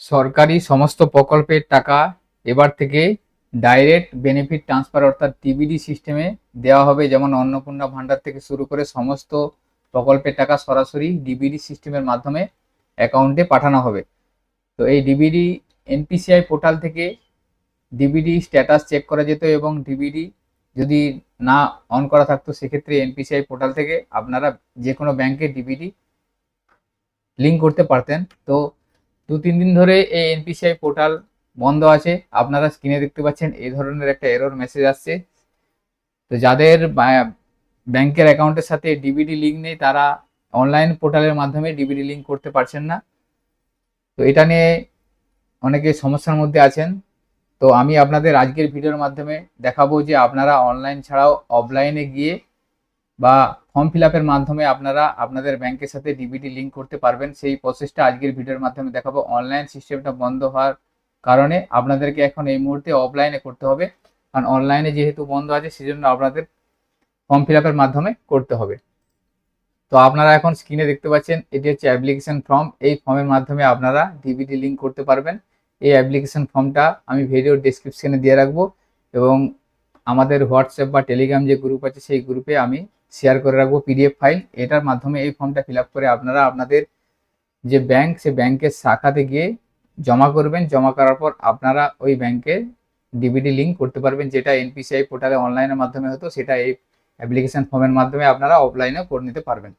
সরকারি সমস্ত প্রকল্পের টাকা এবার থেকে ডাইরেক্ট বেনিফিট ট্রান্সফার অর্থাৎ ডিবিডি সিস্টেমে দেওয়া হবে। যেমন অন্নপূর্ণা ভান্ডার থেকে শুরু করে সমস্ত প্রকল্পের টাকা সরাসরি ডিবিডি সিস্টেমের মাধ্যমে অ্যাকাউন্টে পাঠানো হবে। তো এই ডিবিডি এনপিসিআই পোর্টাল থেকে ডিবিডি স্ট্যাটাস চেক করা যেত এবং ডিবিডি যদি না অন করা থাকতো সেক্ষেত্রে এনপিসিআই পোর্টাল থেকে আপনারা যে কোনো ব্যাংকে ডিবিডি লিঙ্ক করতে পারতেন। তো 2-3 দিন ধরে এই এনপিসিআই পোর্টাল বন্ধ আছে। আপনারা স্ক্রিনে দেখতে পাচ্ছেন এই ধরনের একটা এরর মেসেজ আসছে। তো যাদের ব্যাংকের অ্যাকাউন্টের সাথে ডিবিডি লিঙ্ক নেই তারা অনলাইন পোর্টালের মাধ্যমে ডিবিডি লিঙ্ক করতে পারছেন না। তো এটা নিয়ে অনেকে সমস্যার মধ্যে আছেন। তো আমি আপনাদের আজকের ভিডিওর মাধ্যমে দেখাবো যে আপনারা অনলাইন ছাড়াও অফলাইনে গিয়ে বা ফর্ম ফিল আপের মাধ্যমে আপনারা আপনাদের ব্যাংকের সাথে ডিবিডি লিঙ্ক করতে পারবেন। সেই প্রসেসটা আজকের ভিডিওর মাধ্যমে দেখাবো। অনলাইন সিস্টেমটা বন্ধ হওয়ার কারণে আপনাদেরকে এখন এই মুহূর্তে অফলাইনে করতে হবে, কারণ অনলাইনে যেহেতু বন্ধ আছে সেজন্য আপনাদের ফর্ম ফিল আপের মাধ্যমে করতে হবে। তো আপনারা এখন স্ক্রিনে দেখতে পাচ্ছেন এটি হচ্ছে অ্যাপ্লিকেশন ফর্ম। এই ফর্মের মাধ্যমে আপনারা ডিবিডি লিঙ্ক করতে পারবেন। এই অ্যাপ্লিকেশন ফর্মটা আমি ভিডিওর ডেসক্রিপশনে দিয়ে রাখবো এবং আমাদের হোয়াটসঅ্যাপ বা টেলিগ্রাম যে গ্রুপ আছে সেই গ্রুপে আমি শেয়ার করে রাখবো পিডিএফ ফাইল। এটার মাধ্যমে এই ফর্মটা ফিল আপ করে আপনারা আপনাদের যে ব্যাংক সে ব্যাংকের শাখাতে গিয়ে জমা করবেন। জমা করার পর আপনারা ওই ব্যাংকে ডিবিডি লিঙ্ক করতে পারবেন। যেটা এনপিসিআই পোর্টালে অনলাইনের মাধ্যমে হতো সেটা এই অ্যাপ্লিকেশন ফর্মের মাধ্যমে আপনারা অফলাইনেও করে নিতে পারবেন।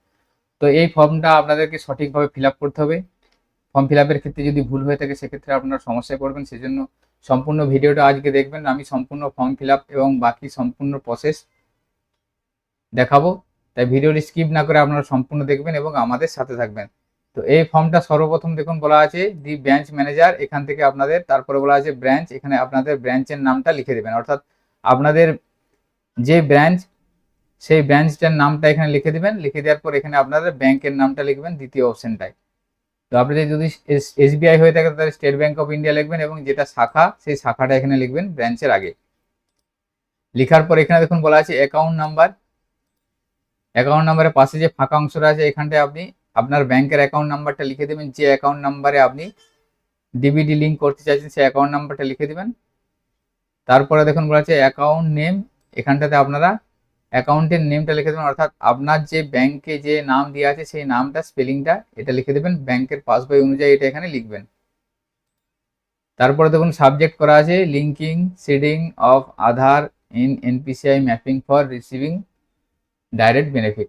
তো এই ফর্মটা আপনাদেরকে সঠিকভাবে ফিল আপ করতে হবে। ফর্ম ফিল আপের ক্ষেত্রে যদি ভুল হয়ে থাকে সেক্ষেত্রে আপনারা সমস্যায় পড়বেন। সেজন্য সম্পূর্ণ ভিডিওটা আজকে দেখবেন। আমি সম্পূর্ণ ফর্ম ফিল আপ এবং বাকি সম্পূর্ণ প্রসেস দেখাবো, তাই ভিডিওটি স্কিপ না করে আপনারা সম্পূর্ণ দেখবেন এবং আমাদের সাথে থাকবেন। তো এই ফর্মটা সর্বপ্রথম দেখুন বলা আছে দি ব্রাঞ্চ ম্যানেজার, এখান থেকে আপনাদের তারপরে বলা আছে ব্রাঞ্চ, এখানে আপনাদের ব্রাঞ্চের নামটা লিখে দেবেন। অর্থাৎ আপনাদের যে ব্রাঞ্চ সেই ব্রাঞ্চটার নামটা এখানে লিখে দেবেন। লিখে দেওয়ার পর এখানে আপনাদের ব্যাংকের নামটা লিখবেন দ্বিতীয় অপশনটায়। তো আপনাদের যদি এসবিআই হয়ে থাকে তাহলে স্টেট ব্যাংক অফ ইন্ডিয়া লিখবেন এবং যেটা শাখা সেই শাখাটা এখানে লিখবেন ব্রাঞ্চের আগে। লেখার পর এখানে দেখুন বলা আছে অ্যাকাউন্ট নাম্বার। অ্যাকাউন্ট নাম্বারের পাশে যে ফাঁকা অংশটা আছে এখানটায় আপনি আপনার ব্যাংকের অ্যাকাউন্ট নাম্বারটা লিখে দেবেন। যে অ্যাকাউন্ট নাম্বারে আপনি ডিবিডি লিঙ্ক করতে চাইছেন সেই অ্যাকাউন্ট নাম্বারটা লিখে দেবেন। তারপরে দেখুন বলা আছে অ্যাকাউন্ট নেম, এখানটাতে আপনারা অ্যাকাউন্টের নেমটা লিখে দেবেন। অর্থাৎ আপনার যে ব্যাংকে যে নাম দেওয়া আছে সেই নামটা স্পেলিংটা এটা লিখে দেবেন। ব্যাংকের পাসবই অনুযায়ী এটা এখানে লিখবেন। তারপরে দেখুন সাবজেক্ট করা আছে linking seeding of Aadhaar in NPCI mapping for receiving direct benefit.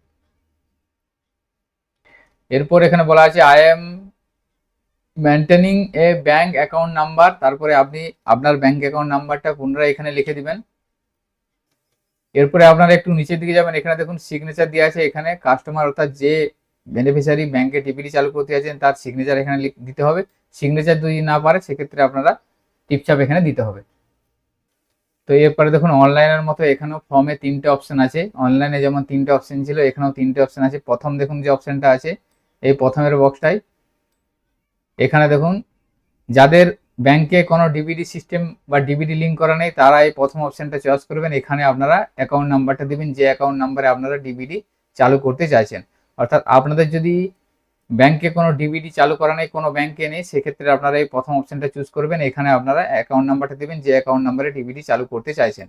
এরপর এখানে বলা আছে I am maintaining a bank account number. তারপরে আপনি আপনার ব্যাংক অ্যাকাউন্ট নাম্বারটা পুনরায় এখানে লিখে দিবেন। এরপরে আপনারা একটু নিচের দিকে যাবেন, এখানে দেখুন সিগনেচার দেওয়া আছে। এখানে কাস্টমার অর্থাৎ যে বেনিফিশিয়ারি ব্যাংকে ডিবিডি চালু করতে আছেন তার সিগনেচার এখানে দিতে হবে। সিগনেচার যদি না পারে সেক্ষেত্রে আপনারা টিপচাপ এখানে দিতে হবে। তো এরপরে দেখুন অনলাইনের মতো এখানেও ফর্মে 3টে অপশন আছে। অনলাইনে যেমন 3টে অপশন ছিল এখানেও 3টে অপশন আছে। প্রথম দেখুন যে অপশনটা আছে এই প্রথমের বক্সটাই, এখানে দেখুন যাদের ব্যাংকে কোনো ডিবিডি সিস্টেম বা ডিবিডি লিঙ্ক করা নেই তারা এই প্রথম অপশনটা চয়েস করবেন। এখানে আপনারা অ্যাকাউন্ট নাম্বারটা দিবেন যে অ্যাকাউন্ট নাম্বারে আপনারা ডিবিডি চালু করতে চাইছেন। অর্থাৎ আপনাদের যদি ব্যাংকে কোনো ডিবিডি চালু করা নেই, কোনো ব্যাংকে নেই, সেক্ষেত্রে আপনারা এই প্রথম অপশনটা চুজ করবেন। এখানে আপনারা অ্যাকাউন্ট নাম্বারটা দিবেন যে অ্যাকাউন্ট নাম্বারে ডিবিডি চালু করতে চাইছেন।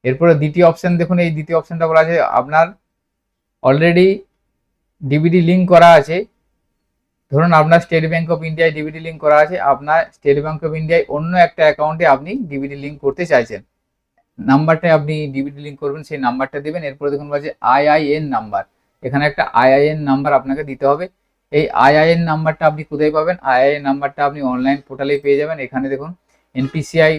এরপরে দ্বিতীয় অপশন দেখুন, এই দ্বিতীয় অপশনটা বলা আছে আপনার অলরেডি ডিবিডি লিঙ্ক করা আছে। ধরুন আপনার স্টেট ব্যাংক অফ ইন্ডিয়ায় ডিবিডি লিঙ্ক করা আছে, আপনার স্টেট ব্যাংক অফ ইন্ডিয়ায় অন্য একটা অ্যাকাউন্টে আপনি ডিবিডি লিঙ্ক করতে চাইছেন। নাম্বারটায় আপনি ডিবিডি লিঙ্ক করবেন, সেই নাম্বারটা দিবেন। এরপরে দেখুন বলছে আইআইএন নাম্বার, এখানে একটা আইআইএন নাম্বার আপনাকে দিতে হবে। এই আইআইএন নাম্বারটা আপনি কোথায় পাবেন? আইআইএন নাম্বারটা আপনি অনলাইন পোর্টালেই পেয়ে যাবেন। এখানে দেখুন এনপিসিআই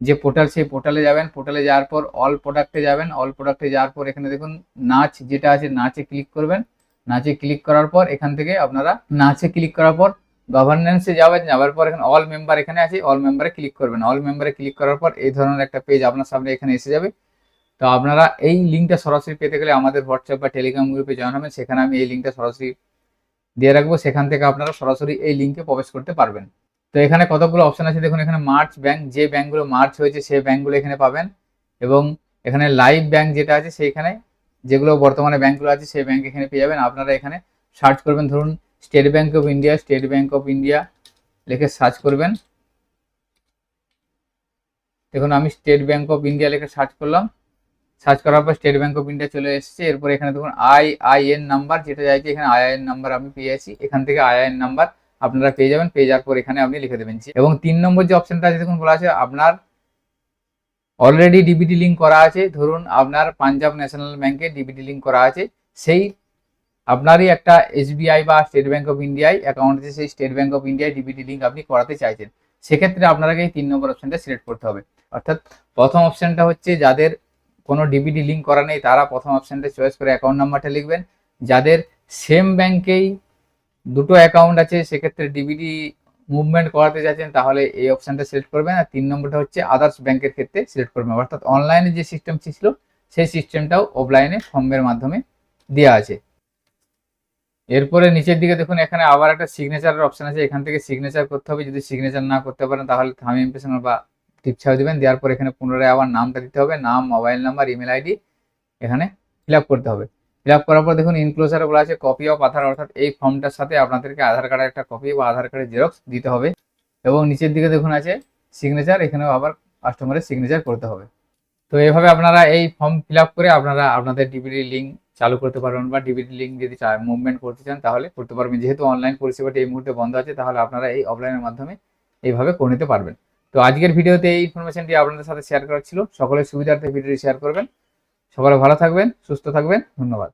যে পোর্টাল সেই পোর্টালে যাবেন। পোর্টালে যাওয়ার পর অল প্রোডাক্টে যাবেন। অল প্রোডাক্টে যাওয়ার পর এখানে দেখুন নাচ যেটা আছে নাচে ক্লিক করবেন। নাচে ক্লিক করার পর এখান থেকে আপনারা নাচে ক্লিক করার পর গভর্নেন্সে যাবেন। যাওয়ার পর এখানে অল মেম্বার এখানে আছে, অল মেম্বারে ক্লিক করবেন। অল মেম্বারে ক্লিক করার পর এই ধরনের একটা পেজ আপনার সামনে এখানে এসে যাবে। তো আপনারা এই লিঙ্কটা সরাসরি পেতে গেলে আমাদের হোয়াটসঅ্যাপ বা টেলিগ্রাম গ্রুপে জয়েন হবেন। সেখানে আমি এই লিঙ্কটা সরাসরি দিয়ে রাখবো, সেখান থেকে আপনারা সরাসরি এই লিঙ্কে প্রবেশ করতে পারবেন। তো এখানে কতগুলো অপশন আছে দেখুন, এখানে মার্চ ব্যাংক, যে ব্যাংকগুলো মার্চ হয়েছে সেই ব্যাংকগুলো এখানে পাবেন। এবং এখানে লাইভ ব্যাংক যেটা আছে সেইখানে যেগুলো বর্তমানে ব্যাংকগুলো আছে সেই ব্যাংক এখানে পেয়ে যাবেন। আপনারা এখানে সার্চ করবেন, ধরুন state bank of India, state bank of India লিখে সার্চ করবেন। দেখুন আমি স্টেট ব্যাংক অফ ইন্ডিয়া লিখে সার্চ করলাম। সার্চ করার পর স্টেট ব্যাংক অফ ইন্ডিয়া চলে এসেছে। এরপর এখানে দেখুন আইআইএন নাম্বার যেটা চাইছি, এখানে আইআইএন নাম্বার আমি পেয়েছি। এখান থেকে আইআইএন নাম্বার আপনারা পেয়ে যাবেন। পেয়ে যাওয়ার পর এখানে আপনি লিখে দেবেন। এবং 3 নম্বর যে অপশনটা আছে দেখুন বলা আছে আপনার অলরেডি ডিবিটি লিঙ্ক করা আছে। ধরুন আপনার পাঞ্জাব ন্যাশনাল ব্যাংকে ডিবিটি লিঙ্ক করা আছে, সেই আপনারই একটা এসবিআই বা স্টেট ব্যাংক অফ ইন্ডিয়ায় অ্যাকাউন্ট আছে, সেই স্টেট ব্যাংক অফ ইন্ডিয়ায় ডিবিটি লিঙ্ক আপনি করাতে চাইছেন। সেক্ষেত্রে আপনাকে এই 3 নম্বর অপশনটা সিলেক্ট করতে হবে। অর্থাৎ প্রথম অপশনটা হচ্ছে যাদের কোনো ডিবিটি লিঙ্ক করা নেই তারা প্রথম অপশনটা চয়েস করে অ্যাকাউন্ট নাম্বারটা লিখবেন। যাদের সেম ব্যাংকেই দুটো অ্যাকাউন্ট আছে সেক্ষেত্রে ডিবিটি মুভমেন্ট করাতে চাইছেন তাহলে এই অপশনটা সিলেক্ট করবেন। আর 3 নম্বরটা হচ্ছে আদার্স ব্যাংকের ক্ষেত্রে সিলেক্ট করবেন। অর্থাৎ অনলাইনে যে সিস্টেম ছিল সেই সিস্টেমটাও অফলাইনে ফর্মের মাধ্যমে দেওয়া আছে। এরপরে নিচের দিকে দেখুন এখানে আবার একটা সিগনেচারের অপশন আছে, এখান থেকে সিগনেচার করতে হবে। যদি সিগনেচার না করতে পারেন তাহলে থাম্ব ইমপ্রেশন বা টিপছাও দিবেন। দেওয়ার পর এখানে পুনরায় আবার নামটা দিতে হবে, নাম, মোবাইল নাম্বার, ইমেল আইডি এখানে ফিল আপ করতে হবে। ফিল আপ করার পর দেখুন ইনক্লোজারে বলা আছে কপি অফ আধার, অর্থাৎ এই ফর্মটার সাথে আপনাদেরকে আধার কার্ডের একটা কপি বা আধার কার্ডের জেরক্স দিতে হবে। এবং নিচের দিকে দেখুন আছে সিগনেচার, এখানেও আবার কাস্টমারের সিগনেচার করতে হবে। তো এইভাবে আপনারা এই ফর্ম ফিল আপ করে আপনারা আপনাদের ডিবিটি লিঙ্ক চালু করতে পারবেন বা ডিবিটি লিঙ্ক যদি মুভমেন্ট করতে চান তাহলে করতে পারবেন। যেহেতু অনলাইন পরিষেবাটি এই মুহূর্তে বন্ধ আছে তাহলে আপনারা এই অফলাইনের মাধ্যমে এইভাবে করে নিতে পারবেন। তো আজকের ভিডিওতে এই ইনফরমেশনটি আপনাদের সাথে শেয়ার করা ছিল। সকলের সুবিধার্থে ভিডিওটি শেয়ার করবেন। সকলে ভালো থাকবেন, সুস্থ থাকবেন। ধন্যবাদ।